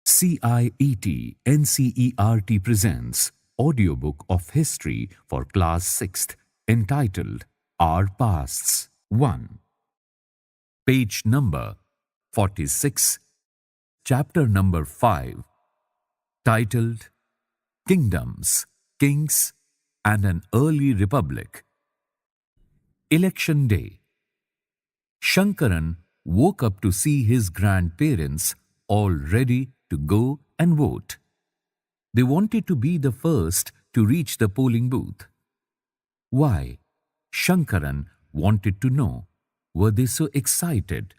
CIET NCERT presents audiobook of history for class 6th entitled Our Pasts 1. Page number 46, chapter number 5, titled Kingdoms, Kings and an Early Republic. Election Day. Shankaran woke up to see his grandparents all ready to go and vote. They wanted to be the first to reach the polling booth. Why? Shankaran wanted to know. Were they so excited?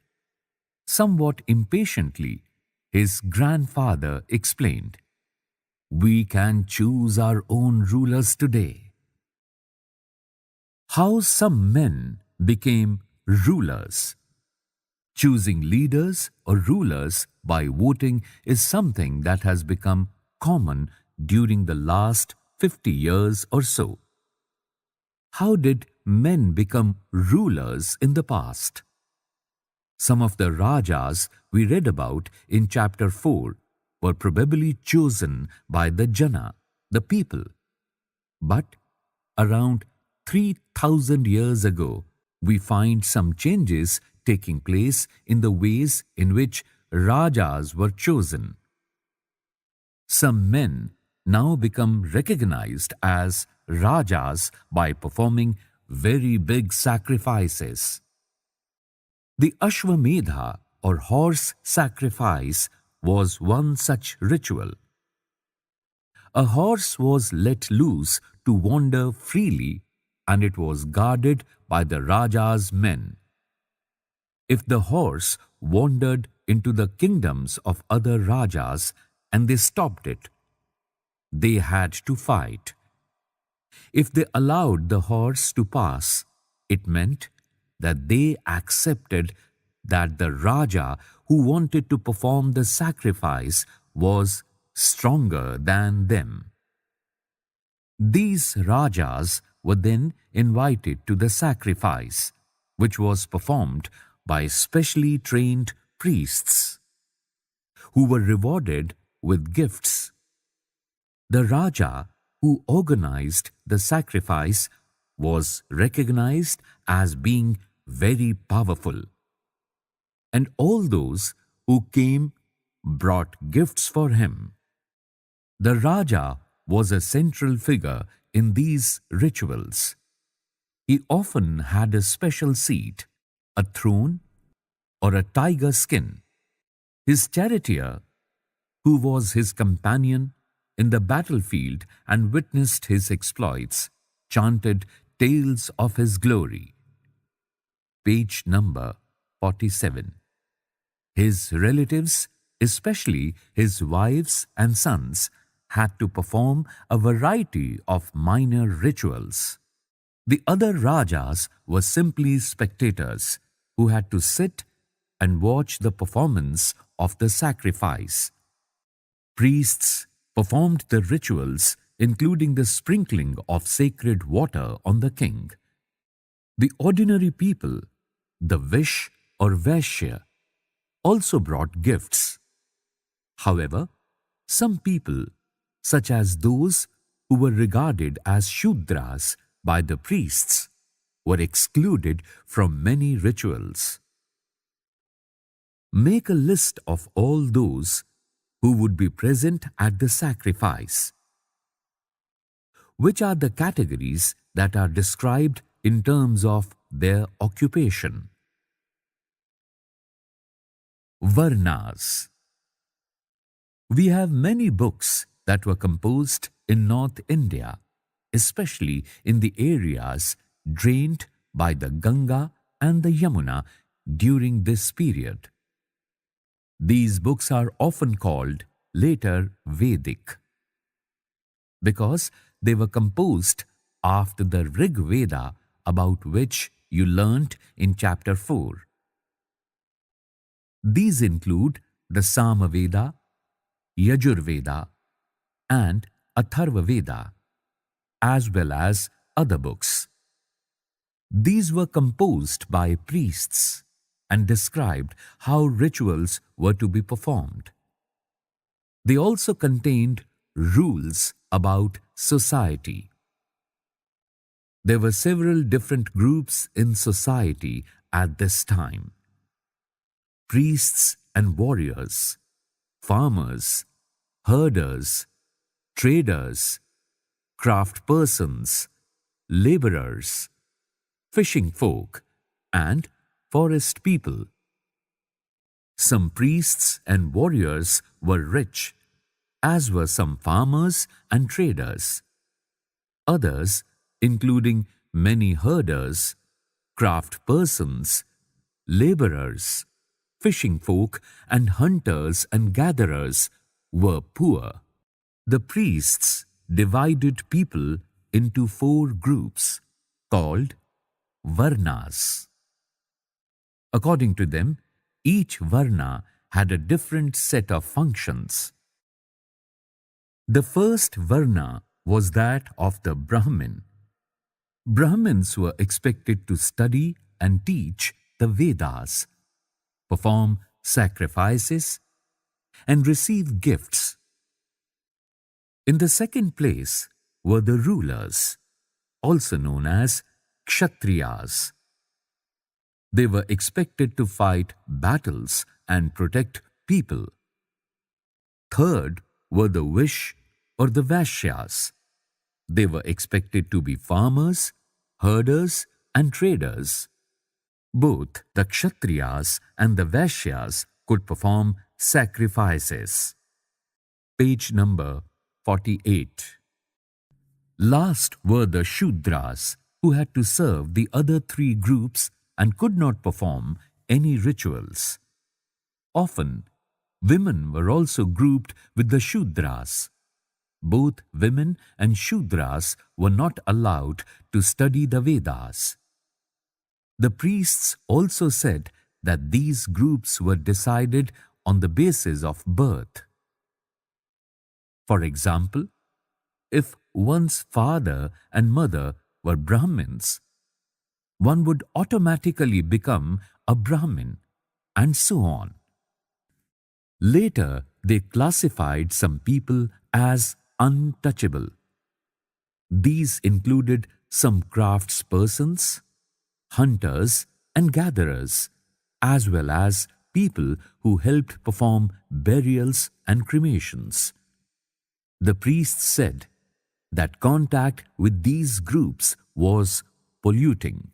Somewhat impatiently, his grandfather explained, "We can choose our own rulers today." How some men became rulers. Choosing leaders or rulers by voting is something that has become common during the last 50 years or so. How did men become rulers in the past? Some of the Rajas we read about in chapter 4 were probably chosen by the Jana, the people. But around 3,000 years ago, we find some changes taking place in the ways in which Rajas were chosen. Some men now become recognized as Rajas by performing very big sacrifices. The Ashwamedha or horse sacrifice was one such ritual. A horse was let loose to wander freely, and it was guarded by the Raja's men. If the horse wandered into the kingdoms of other Rajas and they stopped it, they had to fight. If they allowed the horse to pass, it meant that they accepted that the Raja who wanted to perform the sacrifice was stronger than them. These Rajas were then invited to the sacrifice, which was performed by specially trained priests, who were rewarded with gifts. The Raja who organized the sacrifice was recognized as being very powerful, and all those who came brought gifts for him. The Raja was a central figure in these rituals. He often had a special seat, a throne, or a tiger skin. His charioteer, who was his companion in the battlefield and witnessed his exploits, chanted tales of his glory. Page number 47. His relatives, especially his wives and sons, had to perform a variety of minor rituals. The other Rajas were simply spectators who had to sit and watch the performance of the sacrifice. Priests performed the rituals, including the sprinkling of sacred water on the king. The ordinary people, the Vish or Vaishya, also brought gifts. However, some people, such as those who were regarded as Shudras by the priests, were excluded from many rituals. Make a list of all those who would be present at the sacrifice. Which are the categories that are described in terms of their occupation? Varnas. We have many books that were composed in North India, especially in the areas drained by the Ganga and the Yamuna during this period. These books are often called later Vedic because they were composed after the Rig Veda, about which you learnt in chapter 4. These include the Sama Veda, Yajur Veda, and Atharva Veda, as well as other books. These were composed by priests and described how rituals were to be performed. They also contained rules about society. There were several different groups in society at this time: priests and warriors, farmers, herders, traders, craftspersons, laborers, fishing folk, and forest people. Some priests and warriors were rich, as were some farmers and traders. Others, including many herders, craftspersons, laborers, fishing folk, and hunters and gatherers, were poor. The priests divided people into 4 groups called Varnas. According to them, each Varna had a different set of functions. The first Varna was that of the Brahmin. Brahmins were expected to study and teach the Vedas, perform sacrifices, and receive gifts. In the second place were the rulers, also known as Kshatriyas. They were expected to fight battles and protect people. Third were the Vish or the Vaishyas. They were expected to be farmers, herders, and traders. Both the Kshatriyas and the Vaishyas could perform sacrifices. Page number 48. Last were the Shudras, who had to serve the other 3 groups and could not perform any rituals. Often, women were also grouped with the Shudras. Both women and Shudras were not allowed to study the Vedas. The priests also said that these groups were decided on the basis of birth. For example, if one's father and mother were Brahmins, one would automatically become a Brahmin, and so on. Later, they classified some people as untouchable. These included some craftspersons, hunters and gatherers, as well as people who helped perform burials and cremations. The priests said that contact with these groups was polluting.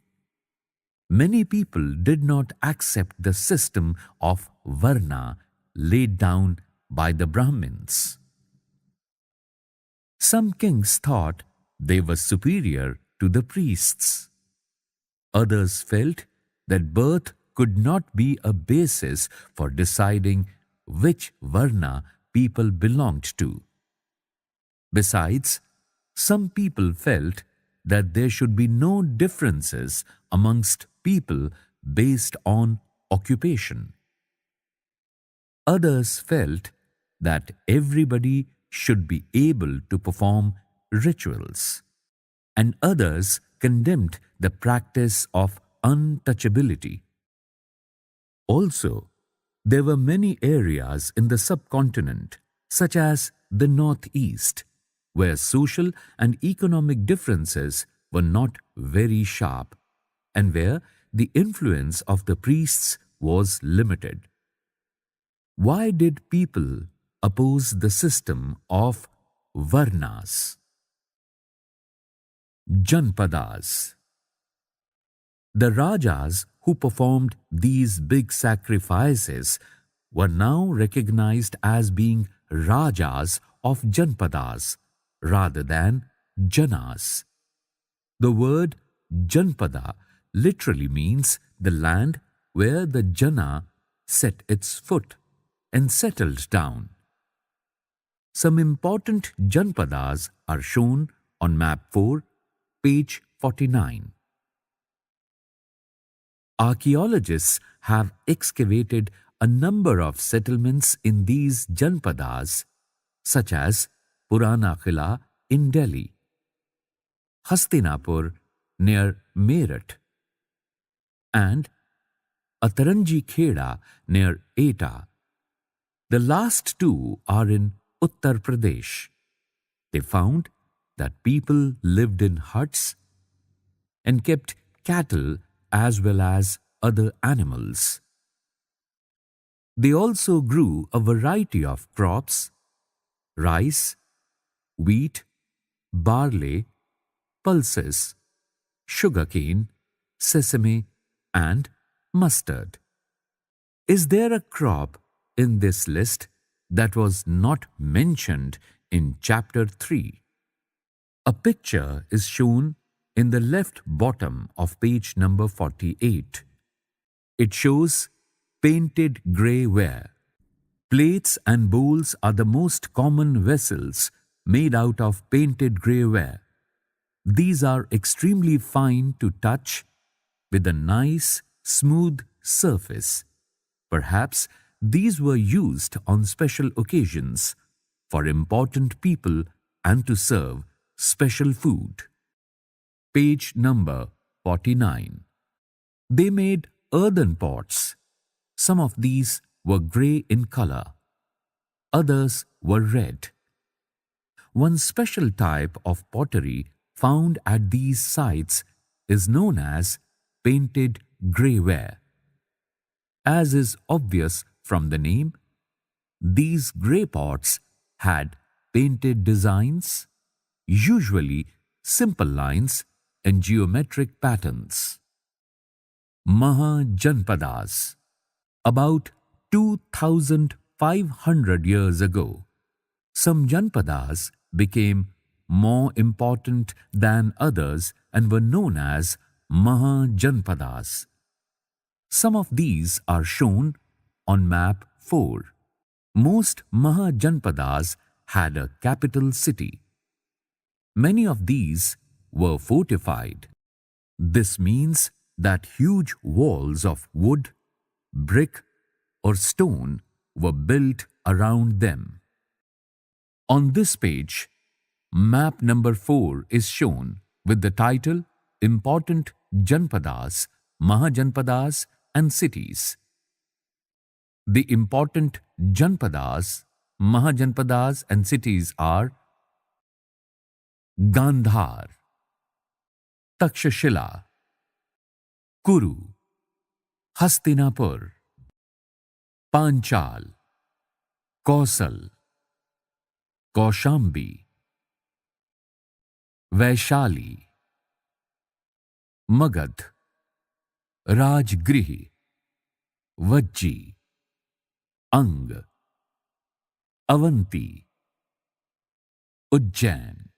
Many people did not accept the system of Varna laid down by the Brahmins. Some kings thought they were superior to the priests. Others felt that birth could not be a basis for deciding which Varna people belonged to. Besides, some people felt that there should be no differences amongst people based on occupation. Others felt that everybody should be able to perform rituals, and others condemned the practice of untouchability. Also, there were many areas in the subcontinent, such as the Northeast, where social and economic differences were not very sharp, and where the influence of the priests was limited. Why did people oppose the system of Varnas? Janpadas. The Rajas who performed these big sacrifices were now recognized as being Rajas of Janpadas rather than Janas. The word Janpada literally means the land where the Jana set its foot and settled down. Some important Janpadas are shown on map 4, page 49. Archaeologists have excavated a number of settlements in these Janpadas, such as Purana Qila in Delhi, Hastinapur near Meerut, and Ataranji Kheda near Etah. The last 2 are in Uttar Pradesh. They found that people lived in huts and kept cattle as well as other animals. They also grew a variety of crops: rice, wheat, barley, pulses, sugarcane, sesame, and mustard. Is there a crop in this list that was not mentioned in chapter 3? A picture is shown in the left bottom of page number 48. It shows painted grey ware. Plates and bowls are the most common vessels made out of painted grey ware. These are extremely fine to touch with a nice, smooth surface. Perhaps these were used on special occasions for important people and to serve special food. Page number 49. They made earthen pots. Some of these were grey in color. Others were red. One special type of pottery found at these sites is known as painted grey ware. As is obvious from the name, these grey pots had painted designs, usually simple lines and geometric patterns. Mahajanpadas. About 2,500 years ago, some Janpadas became more important than others and were known as Mahajanpadas. Some of these are shown on map 4. Most Mahajanpadas had a capital city. Many of these were fortified. This means that huge walls of wood, brick, or stone were built around them. On this page, map number 4 is shown with the title Important Janpadas, Mahajanpadas and Cities. The important Janpadas, Mahajanpadas and cities are Gandhar, Takshashila, Kuru, Hastinapur, Panchal, Kausal, Kaushambi, Vaishali, Magad, Rajgrihi, Vajji, Ang, Avanti, Ujjain.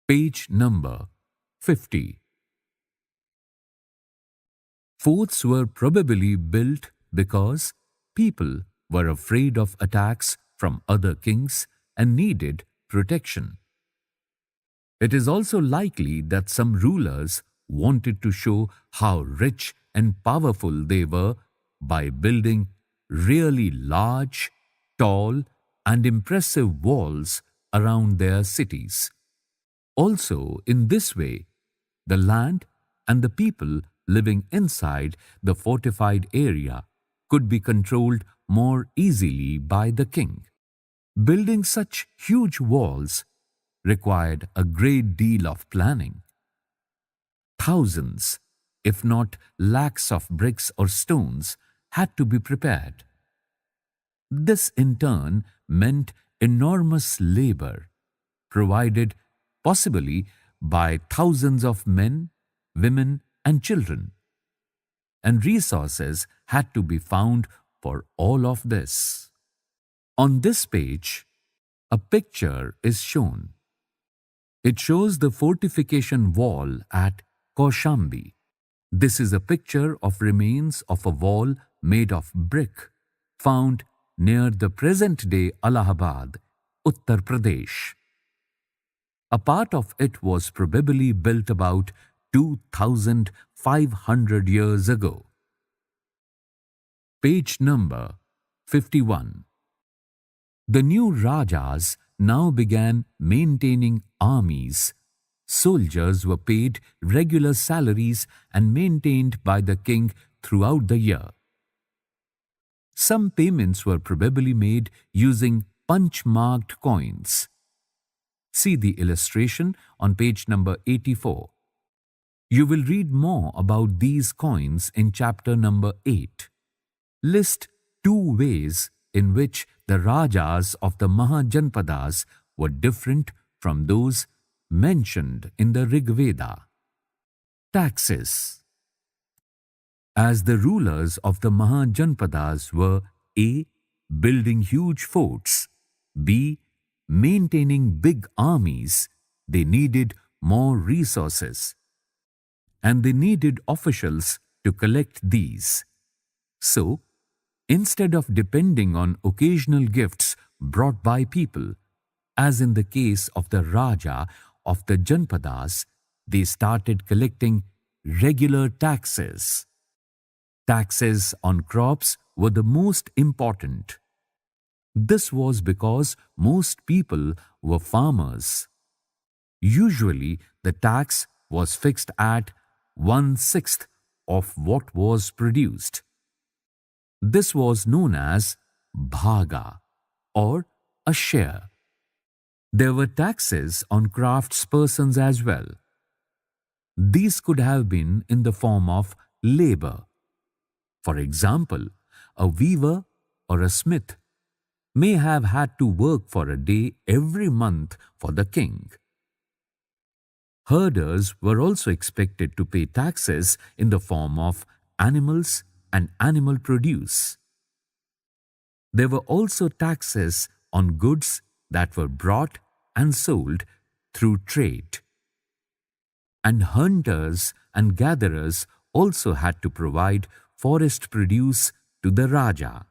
Page number 50. Forts were probably built because people were afraid of attacks from other kings and needed protection. It is also likely that some rulers wanted to show how rich and powerful they were by building really large, tall, and impressive walls around their cities. Also, in this way, the land and the people living inside the fortified area could be controlled more easily by the king. Building such huge walls required a great deal of planning. Thousands, if not lakhs of bricks or stones had to be prepared. This in turn meant enormous labor, provided possibly by thousands of men, women, and children. And resources had to be found for all of this. On this page, a picture is shown. It shows the fortification wall at Kaushambi. This is a picture of remains of a wall made of brick found near the present-day Allahabad, Uttar Pradesh. A part of it was probably built about 2,500 years ago. Page number 51. The new Rajas now began maintaining armies. Soldiers were paid regular salaries and maintained by the king throughout the year. Some payments were probably made using punch-marked coins. See the illustration on page number 84. You will read more about these coins in chapter number 8. List 2 ways in which the Rajas of the Mahajanpadas were different from those mentioned in the Rig Veda. Taxes. As the rulers of the Mahajanpadas were A. Building huge forts, B. Maintaining big armies, they needed more resources. And they needed officials to collect these. So, instead of depending on occasional gifts brought by people, as in the case of the Raja of the Janpadas, they started collecting regular taxes. Taxes on crops were the most important. This was because most people were farmers. Usually, the tax was fixed at 1/6 of what was produced. This was known as bhaga, or a share. There were taxes on craftspersons as well. These could have been in the form of labor. For example, a weaver or a smith may have had to work for a day every month for the king. Herders were also expected to pay taxes in the form of animals and animal produce. There were also taxes on goods that were brought and sold through trade. And hunters and gatherers also had to provide forest produce to the Raja.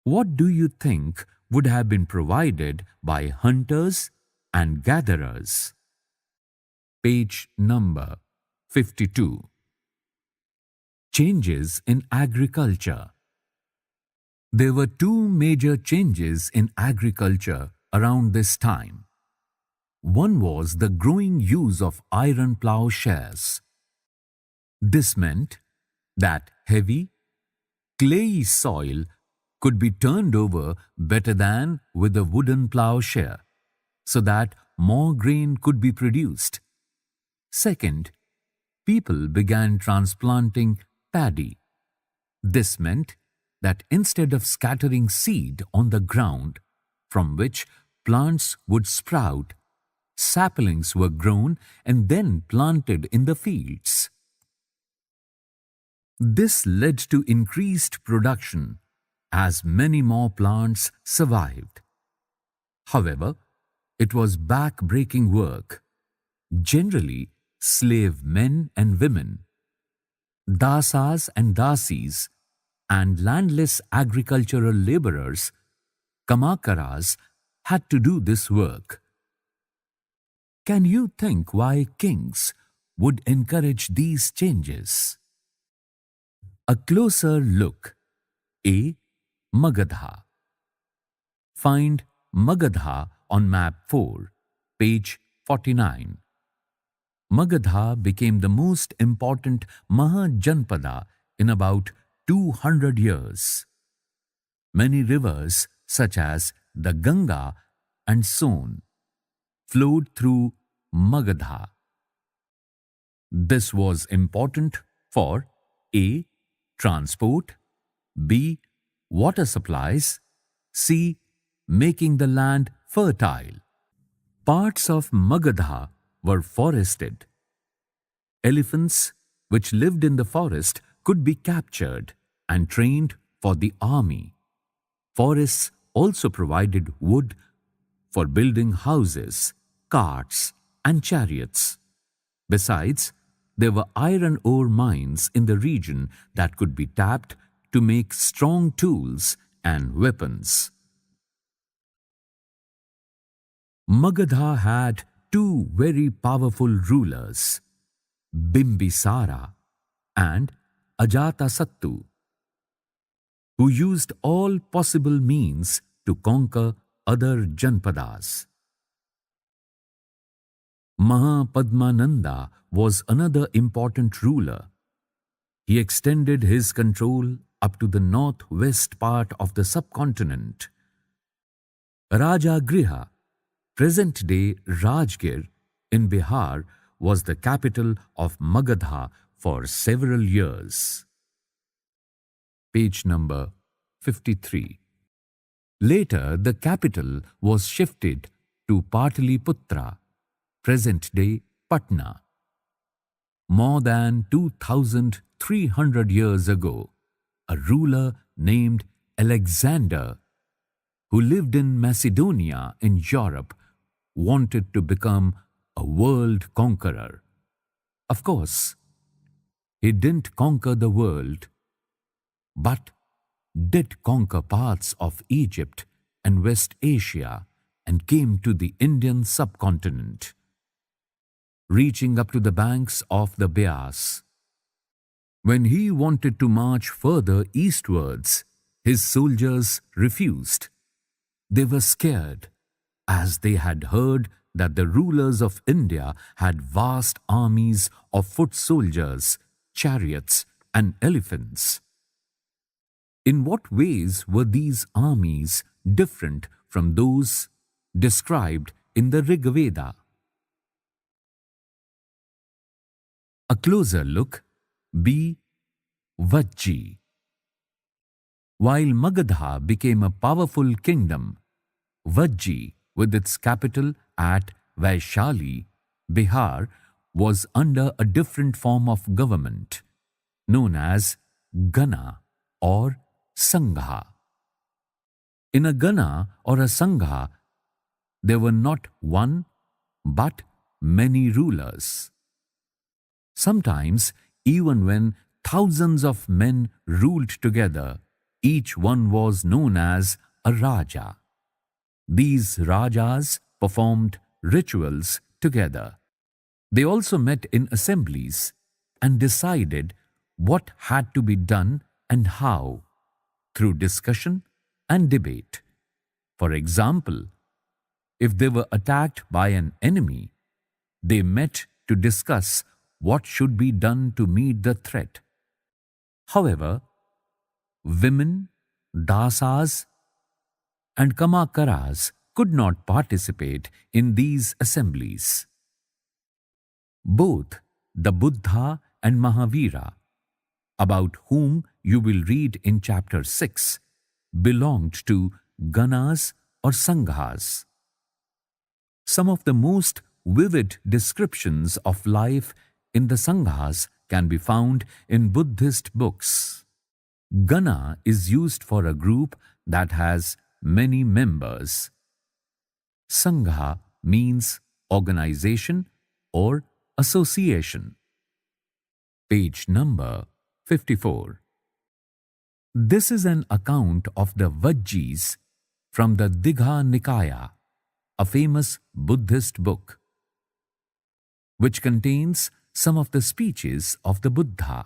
What do you think would have been provided by hunters and gatherers? Page number 52. Changes in agriculture. There were 2 major changes in agriculture around this time. One was the growing use of iron plowshares. This meant that heavy, clayey soil could be turned over better than with a wooden plowshare, so that more grain could be produced. Second, people began transplanting paddy. This meant that instead of scattering seed on the ground from which plants would sprout, saplings were grown and then planted in the fields. This led to increased production as many more plants survived. However, it was back-breaking work. Generally, slave men and women, dasas and dasis, and landless agricultural laborers, kamakaras, had to do this work. Can you think why kings would encourage these changes? A closer look. A. Magadha. Find Magadha on map 4, page 49. Magadha became the most important Mahajanpada in about 200 years. Many rivers, such as the Ganga and Son, flowed through Magadha. This was important for A. Transport, B. Water supplies, C. Making the land fertile. Parts of Magadha were forested. Elephants, which lived in the forest, could be captured and trained for the army. Forests also provided wood for building houses, carts, and chariots. Besides, there were iron ore mines in the region that could be tapped to make strong tools and weapons. Magadha had 2 very powerful rulers, Bimbisara and Ajatasattu, who used all possible means to conquer other Janpadas. Mahapadmananda was another important ruler. He extended his control up to the northwest part of the subcontinent. Rajagriha, present-day Rajgir in Bihar, was the capital of Magadha for several years. Page number 53. Later, the capital was shifted to Pataliputra, present-day Patna. More than 2,300 years ago, a ruler named Alexander, who lived in Macedonia in Europe, wanted to become a world conqueror. Of course, he didn't conquer the world, but did conquer parts of Egypt and West Asia and came to the Indian subcontinent, reaching up to the banks of the Beas. When he wanted to march further eastwards, his soldiers refused. They were scared, as they had heard that the rulers of India had vast armies of foot soldiers, chariots, and elephants. In what ways were these armies different from those described in the Rig Veda? A closer look. B. Vajji. While Magadha became a powerful kingdom, Vajji, with its capital at Vaishali, Bihar, was under a different form of government, known as Gana or Sangha. In a Gana or a Sangha, there were not one but many rulers. Sometimes, even when thousands of men ruled together, each one was known as a Raja. These Rajas performed rituals together. They also met in assemblies and decided what had to be done and how, through discussion and debate. For example, if they were attacked by an enemy, they met to discuss what should be done to meet the threat. However, women, dasas, and kamakaras could not participate in these assemblies. Both the Buddha and Mahavira, about whom you will read in chapter 6, belonged to Ganas or Sanghas. Some of the most vivid descriptions of life in the Sanghas can be found in Buddhist books. Gana is used for a group that has many members. Sangha means organization or association. Page number 54. This is an account of the Vajjis from the Digha Nikaya, a famous Buddhist book, which contains some of the speeches of the Buddha.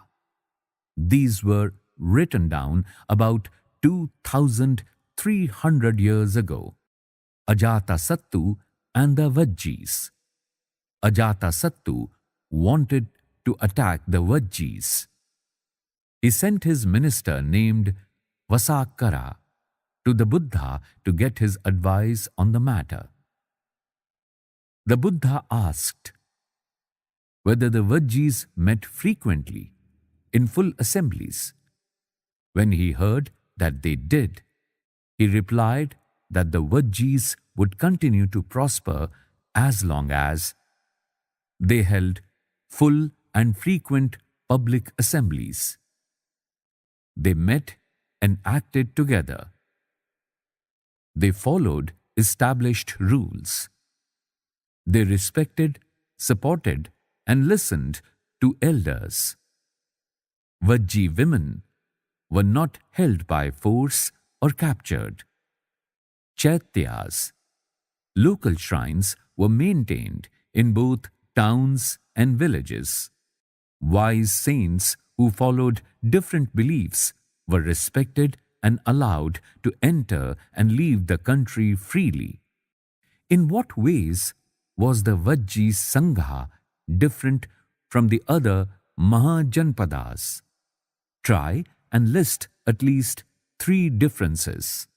These were written down about 2,300 years ago. Ajatasattu and the Vajjis. Ajatasattu wanted to attack the Vajjis. He sent his minister named Vasakara to the Buddha to get his advice on the matter. The Buddha asked whether the Vajjis met frequently in full assemblies. When he heard that they did, he replied that the Vajjis would continue to prosper as long as they held full and frequent public assemblies. They met and acted together. They followed established rules. They respected, supported, and listened to elders. Vajji women were not held by force or captured. Chaityas, local shrines, were maintained in both towns and villages. Wise saints who followed different beliefs were respected and allowed to enter and leave the country freely. In what ways was the Vajji Sangha different from the other Mahajanpadas? Try and list at least 3 differences.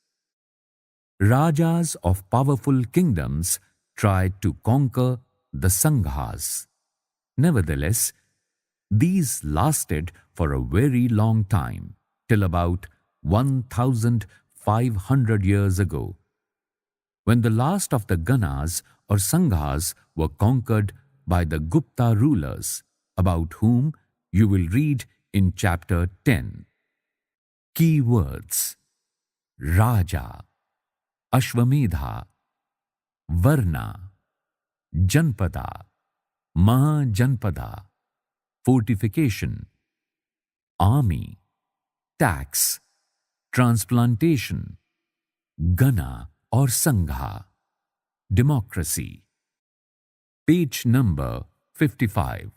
Rajas of powerful kingdoms tried to conquer the Sanghas. Nevertheless, these lasted for a very long time, till about 1,500 years ago, when the last of the Ganas or Sanghas were conquered by the Gupta rulers, about whom you will read in chapter 10. Key words: Raja, Ashwamedha, Varna, Janpada, Mahajanpada, fortification, army, tax, transplantation, Gana or Sangha, democracy. Page number 55.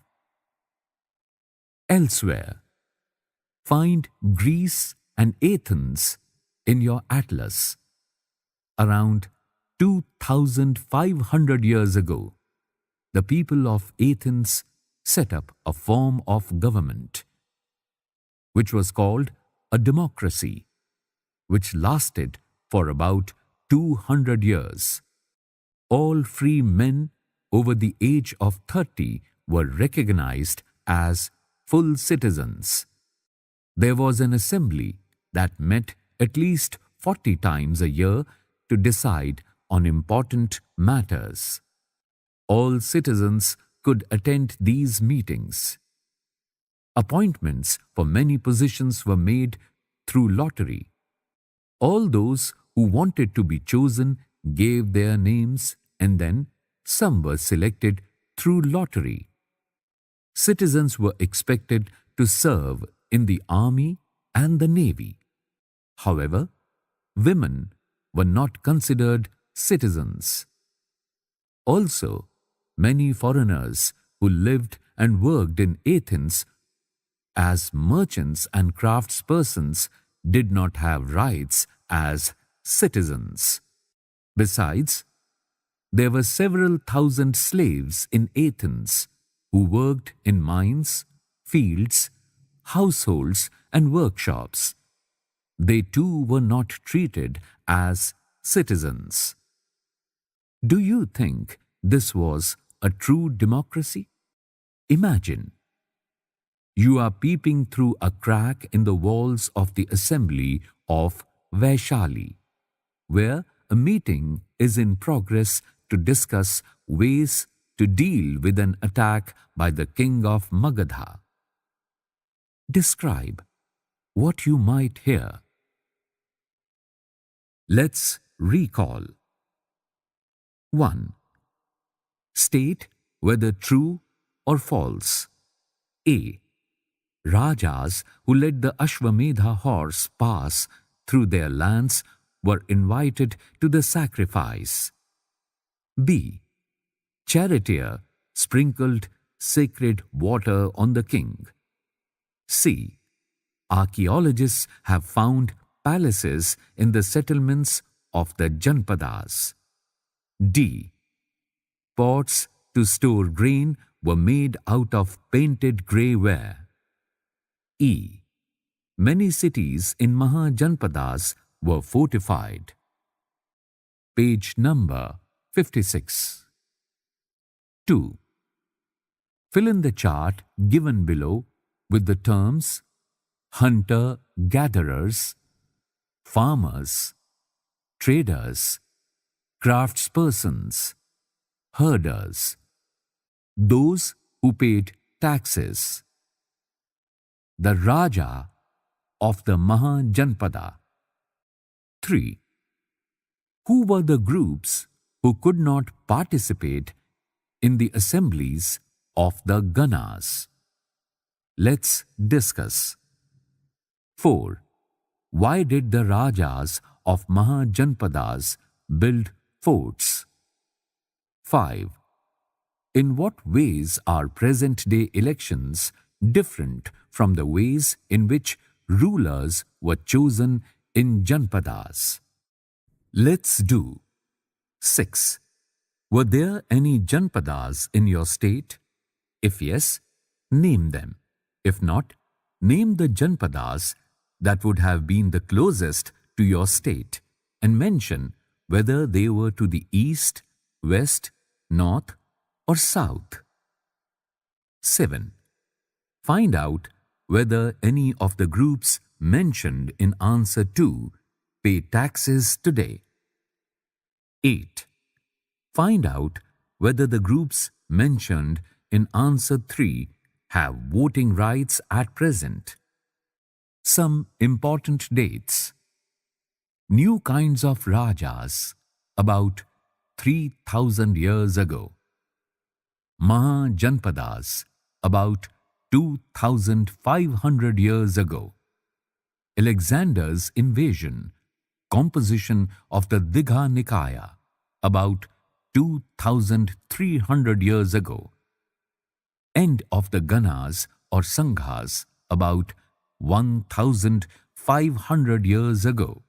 Elsewhere, find Greece and Athens in your atlas. Around 2,500 years ago, the people of Athens set up a form of government, which was called a democracy, which lasted for about 200 years. All free men over the age of 30 were recognized as full citizens. There was an assembly that met at least 40 times a year to decide on important matters. All citizens could attend these meetings. Appointments for many positions were made through lottery. All those who wanted to be chosen gave their names, and then some were selected through lottery. Citizens were expected to serve in the army and the navy. However, women were not considered citizens. Also, many foreigners who lived and worked in Athens as merchants and craftspersons did not have rights as citizens. Besides, there were several thousand slaves in Athens who worked in mines, fields, households, and workshops. They too were not treated as citizens. Do you think this was a true democracy? Imagine, you are peeping through a crack in the walls of the assembly of Vaishali, where a meeting is in progress to discuss ways to deal with an attack by the king of Magadha. Describe what you might hear. Let's recall. 1. State whether true or false. A. Rajas who led the Ashwamedha horse pass through their lands were invited to the sacrifice. B. Charioteer sprinkled sacred water on the king. C. Archaeologists have found palaces in the settlements of the Janpadas. D. Pots to store grain were made out of painted grey ware. E. Many cities in Mahajanpadas were fortified. Page number 56. 2. Fill in the chart given below with the terms hunter-gatherers, farmers, traders, craftspersons, herders, those who paid taxes, the Raja of the Mahajanpada. 3. Who were the groups who could not participate in the assemblies of the Ganas? Let's discuss. 4. Why did the Rajas of Mahajanpadas build forts? 5. In what ways are present-day elections different from the ways in which rulers were chosen in Janpadas? Let's do. 6. Were there any Janpadas in your state? If yes, name them. If not, name the Janpadas that would have been the closest to your state and mention whether they were to the east, west, north, or south. 7. Find out whether any of the groups mentioned in answer 2 pay taxes today. 8. Find out whether the groups mentioned in answer 3 have voting rights at present. Some important dates. New kinds of Rajas about 3000 years ago. Mahajanpadas about 2500 years ago. Alexander's invasion, composition of the Digha Nikaya about 2300 years ago. End of the Ganas or Sanghas about 1500 years ago.